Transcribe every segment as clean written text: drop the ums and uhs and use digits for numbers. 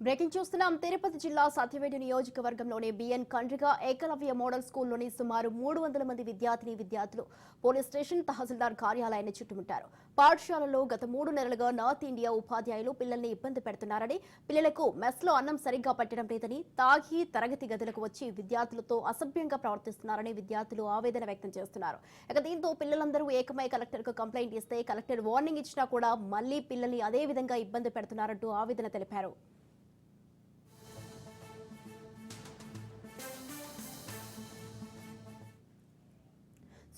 Breaking చూస్తున్నాం. తిరుపతి జిల్లా సత్యవేడు నియోజకవర్గంలోని బిఎన్ కండ్రిగా ఏకలవ్య మోడల్ స్కూల్లోని సుమారు 300 మంది విద్యార్థులు పోలీస్ స్టేషన్ తహసీల్దార్ కార్యాలయాన్ని చుట్టుముట్టారు. పాఠశాలలో గత 3 నెలలుగా నార్త్ ఇండియా ఉపాధ్యాయులు పిల్లల్ని ఇబ్బంది పెడుతున్నారని, పిల్లలకు మెస్లో అన్నం సరిగ్గా పెట్టడం లేదని, తాగి తరగతి గదులకు వచ్చి విద్యార్థులతో అసభ్యంగా ప్రవర్తిస్తున్నారని విద్యార్థులు ఆవేదన వ్యక్తం చేస్తున్నారు. ఇక దీంతో పిల్లలందరూ ఏకమై కలెక్టర్కు కంప్లైంట్ ఇస్తే కలెక్టర్ వార్నింగ్ ఇచ్చినా కూడా మళ్లీ పిల్లల్ని అదే విధంగా ఇబ్బంది పెడుతున్నారంటూ ఆవేదన తెలిపారు.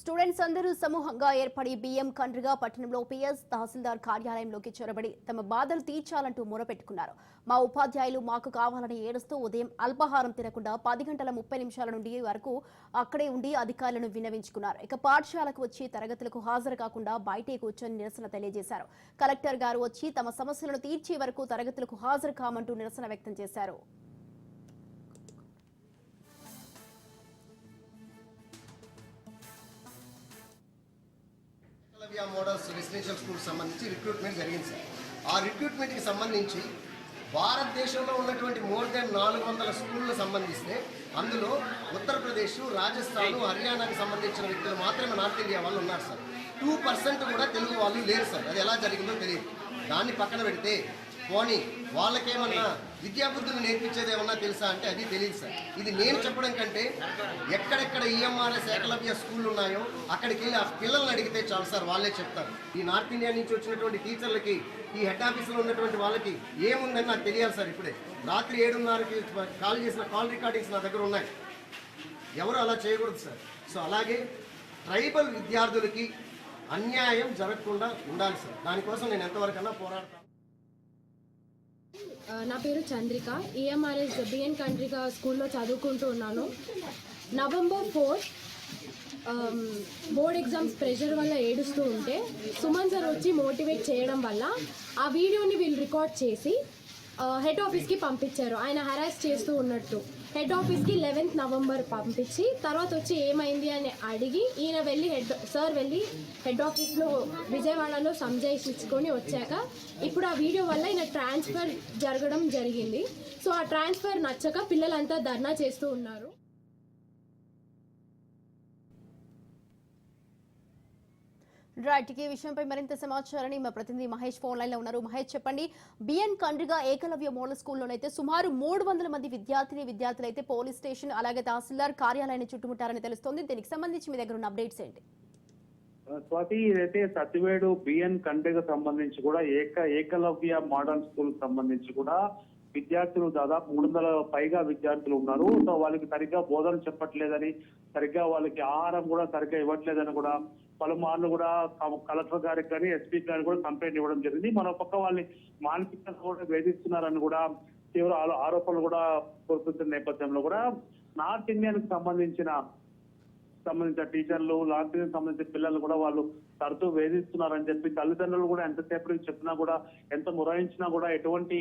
స్టూడెంట్స్ అందరూ సమూహంగా ఏర్పడి బిఎం కండ్రిగా పట్టణంలో పిఎస్ తహసీల్దార్ కార్యాలయంలోకి చొరబడి తమ బాధలు తీర్చాలంటూ మొరపెట్టుకున్నారు. మా ఉపాధ్యాయులు మాకు కావాలని ఏడుస్తూ ఉదయం అల్పాహారం తినకుండా 10 గంటల 30 నిమిషాల నుండి వరకు అక్కడే ఉండి అధికారులను విన్నవించుకున్నారు. ఇక పాఠశాలకు వచ్చి తరగతులకు హాజరు కాకుండా బయటే కూర్చొని నిరసన తెలియజేశారు. కలెక్టర్ గారు వచ్చి తమ సమస్యలను తీర్చే వరకు తరగతులకు హాజరు కామంటూ నిరసన వ్యక్తం చేశారు. మోడల్స్ రెసిడెన్షియల్ స్కూల్ సంబంధించి రిక్రూట్మెంట్ జరిగింది సార్. ఆ రిక్రూట్మెంట్కి సంబంధించి భారతదేశంలో ఉన్నటువంటి మోర్ దెన్ 400 స్కూళ్ళకు సంబంధిస్తే అందులో ఉత్తరప్రదేశ్, రాజస్థాన్, హర్యానాకి సంబంధించిన వ్యక్తులు మాత్రమే నార్త్ ఇండియా వాళ్ళు ఉన్నారు సార్. 2% కూడా తెలుగు వాళ్ళు లేరు సార్. అది ఎలా జరిగిందో తెలియదు. దాన్ని పక్కన పెడితే పోనీ వాళ్ళకేమన్నా విద్యాబుద్ధులు నేర్పించేది ఏమన్నా తెలుసా అంటే అది తెలియదు సార్. ఇది నేను చెప్పడం కంటే ఎక్కడెక్కడ ఈఎంఆర్ఎస్ ఏకలవ్య స్కూళ్ళు ఉన్నాయో అక్కడికి వెళ్ళి ఆ పిల్లల్ని అడిగితే చాలు సార్, వాళ్ళే చెప్తారు. ఈ నార్త్ ఇండియా నుంచి వచ్చినటువంటి టీచర్లకి, ఈ హెడ్ ఆఫీసులో ఉన్నటువంటి వాళ్ళకి ఏముందని నాకు తెలియాలి సార్. ఇప్పుడే రాత్రి 7:30కి కాల్ చేసిన కాల్ రికార్డింగ్స్ నా దగ్గర ఉన్నాయి. ఎవరు అలా చేయకూడదు సార్. సో అలాగే ట్రైబల్ విద్యార్థులకి అన్యాయం జరగకుండా ఉండాలి సార్. దానికోసం నేను ఎంతవరకన్నా పోరాడతాను. నా పేరు చంద్రిక. ఈఎంఆర్ఎస్ బిఎన్ కండ్రిగా స్కూల్లో చదువుకుంటూ ఉన్నాను. November 4 బోర్డ్ ఎగ్జామ్స్ ప్రెషర్ వల్ల ఏడుస్తూ ఉంటే సుమన్ సార్ వచ్చి మోటివేట్ చేయడం వల్ల ఆ వీడియోని వీళ్ళు రికార్డ్ చేసి హెడ్ ఆఫీస్కి పంపించారు. ఆయన హెరాస్ చేస్తూ ఉన్నట్టు హెడ్ ఆఫీస్కి 11th November పంపించి తర్వాత వచ్చి ఏమైంది అని అడిగి ఈయన వెళ్ళి సార్ వెళ్ళి హెడ్ ఆఫీస్లో విజయవాడలో సంజాయించుకొని వచ్చాక ఇప్పుడు ఆ వీడియో వల్ల ఈయన ట్రాన్స్ఫర్ జరగడం జరిగింది. సో ఆ ట్రాన్స్ఫర్ నచ్చక పిల్లలంతా ధర్నా చేస్తూ ఉన్నారు. రైట్, ఈ విషయంపై మరింత సమాచారాన్ని మా ప్రతినిధి మహేష్ ఫోన్ లైన్ లో ఉన్నారు. మహేష్, చెప్పండి. బిఎన్ కండ్రిగా ఏకలవ్య మోడల్ స్కూల్లోనైతే సుమారు 300 మంది విద్యార్థులైతే పోలీస్ స్టేషన్ అలాగే తహసీల్దార్ కార్యాలయాన్ని చుట్టుముట్టారని తెలుస్తోంది. దీనికి సంబంధించి మీ దగ్గర ఉన్న అప్డేట్స్ ఏంటి? స్వాతి, ఇదైతే సత్యవేడు బిఎన్ కండ్రిగా సంబంధించి కూడా ఏకలవ్య మోడల్ స్కూల్ సంబంధించి కూడా విద్యార్థులు దాదాపు 300 పైగా విద్యార్థులు ఉన్నారు. సో వాళ్ళకి సరిగ్గా బోధన చెప్పట్లేదని, సరిగ్గా వాళ్ళకి ఆహారం కూడా సరిగ్గా ఇవ్వట్లేదని కూడా పలుమార్లు కూడా కలెక్టర్ గారికి కానీ ఎస్పీ గారికి కూడా కంప్లైంట్ ఇవ్వడం జరిగింది. మరో పక్క వాళ్ళని మానసికంగా కూడా వేధిస్తున్నారని కూడా తీవ్ర ఆరోపణలు కూడా కోరుతున్న నేపథ్యంలో కూడా నార్త్ ఇండియానికి సంబంధించిన టీచర్లు, నార్త్ ఇండియన్ సంబంధించిన పిల్లలు కూడా వాళ్ళు తరచూ వేధిస్తున్నారని చెప్పి తల్లిదండ్రులు కూడా ఎంతసేపటికి చెప్పినా కూడా, ఎంత మొరాయించినా కూడా ఎటువంటి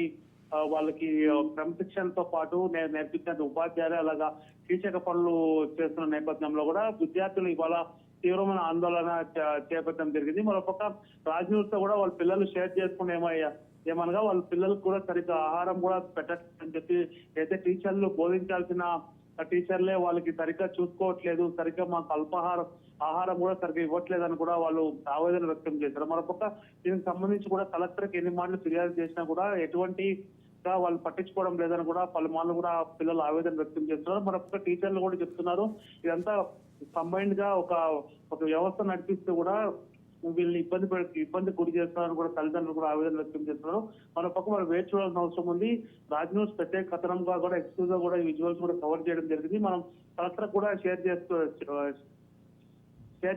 వాళ్ళకి క్రమశిక్షణతో పాటు నేర్పించిన ఉపాధ్యాయులు అలాగా కీచక పనులు చేస్తున్న నేపథ్యంలో కూడా విద్యార్థులు ఇవాళ తీవ్రమైన ఆందోళన చేపట్టడం జరిగింది. మరోపక్క రాజ్న్యూస్ తో కూడా వాళ్ళ పిల్లలు షేర్ చేసుకుని ఏమనగా వాళ్ళ పిల్లలకు కూడా సరిగ్గా ఆహారం కూడా పెట్టని చెప్పి అయితే టీచర్లు బోధించాల్సిన టీచర్లే వాళ్ళకి సరిగ్గా చూసుకోవట్లేదు, సరిగ్గా మాకు ఆహారం కూడా సరిగ్గా ఇవ్వట్లేదని కూడా వాళ్ళు ఆవేదన వ్యక్తం చేశారు. మరోపక్క దీనికి సంబంధించి కూడా కలెక్టర్కి ఎన్ని మార్లు ఫిర్యాదు చేసినా కూడా ఎటువంటి వాళ్ళు పట్టించుకోవడం లేదని కూడా పలుమార్లు కూడా పిల్లలు ఆవేదన వ్యక్తం చేస్తున్నారు. మరొక టీచర్లు కూడా చెప్తున్నారు ఇదంతా కంబైన్డ్ గా ఒక వ్యవస్థ నడిపిస్తూ కూడా వీళ్ళని ఇబ్బంది గురి చేస్తున్నారని కూడా తల్లిదండ్రులు కూడా ఆవేదన వ్యక్తం చేస్తున్నారు. మరొక మనం వేచి చూడాల్సిన అవసరం ఉంది. రాజ్ న్యూస్ ప్రత్యేక కథనంగా కూడా ఎక్స్క్లూజివ్ గా కూడా ఈ విజువల్స్ కూడా కవర్ చేయడం జరిగింది. మనం కలెక్టర్ కూడా షేర్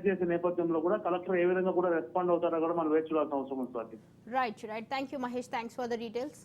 చేసే నేపథ్యంలో కూడా కలెక్టర్ ఏ విధంగా కూడా రెస్పాండ్ అవుతారో కూడా మనం వేచి చూడాల్సిన అవసరం ఉంది. Right, thank you Mahesh, thanks for the details.